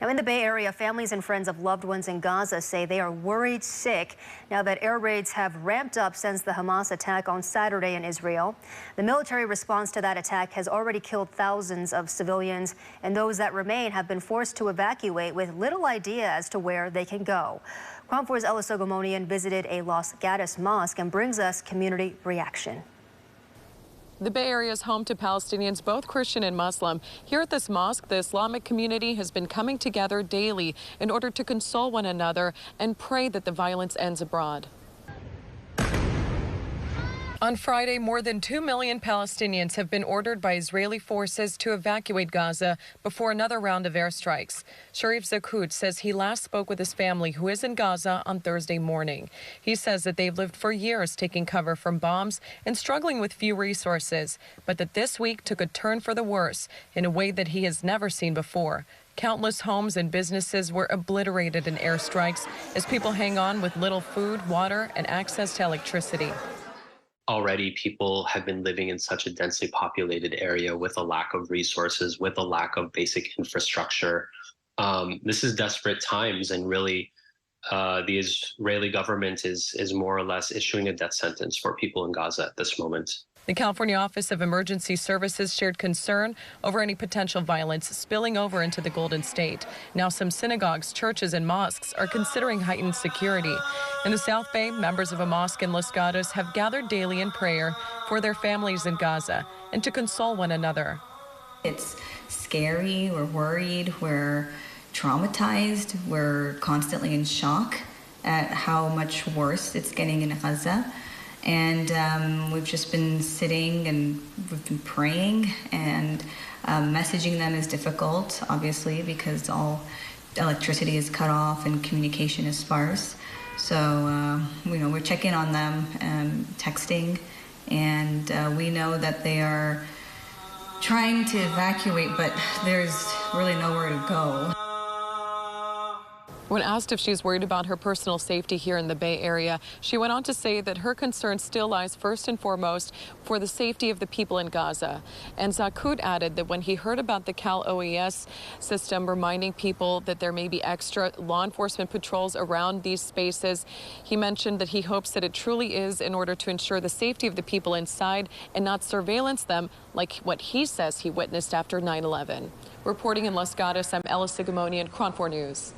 Now, in the Bay Area, families and friends of loved ones in Gaza say they are worried sick now that air raids have ramped up since the Hamas attack on Saturday in Israel. The military response to that attack has already killed thousands of civilians, and those that remain have been forced to evacuate with little idea as to where they can go. KRON 4's Ella Sogomonian visited a Los Gatos mosque and brings us community reaction. The Bay Area is home to Palestinians, both Christian and Muslim. Here at this mosque, the Islamic community has been coming together daily in order to console one another and pray that the violence ends abroad. On Friday, more than 2 million Palestinians have been ordered by Israeli forces to evacuate Gaza before another round of airstrikes. Sharif Zakout says he last spoke with his family, who is in Gaza, on Thursday morning. He says that they've lived for years taking cover from bombs and struggling with few resources, but that this week took a turn for the worse in a way that he has never seen before. Countless homes and businesses were obliterated in airstrikes as people hang on with little food, water, and access to electricity. Already people have been living in such a densely populated area with a lack of resources, with a lack of basic infrastructure. This is desperate times, and really the Israeli government is more or less issuing a death sentence for people in Gaza at this moment. The California Office of Emergency Services shared concern over any potential violence spilling over into the Golden State. Now some synagogues, churches, and mosques are considering heightened security. In the South Bay, members of a mosque in Los Gatos have gathered daily in prayer for their families in Gaza and to console one another. It's scary, we're worried, we're traumatized, we're constantly in shock at how much worse it's getting in Gaza. And we've just been sitting and we've been praying, and messaging them is difficult, obviously, because all electricity is cut off and communication is sparse. So, we're checking on them and texting, and we know that they are trying to evacuate, but there's really nowhere to go. When asked if she's worried about her personal safety here in the Bay Area, she went on to say that her concern still lies first and foremost for the safety of the people in Gaza. And Zakout added that when he heard about the Cal OES system reminding people that there may be extra law enforcement patrols around these spaces, he mentioned that he hopes that it truly is in order to ensure the safety of the people inside and not surveillance them like what he says he witnessed after 9/11. Reporting in Los Gatos, I'm Ella Sogomonian, KRON 4 News.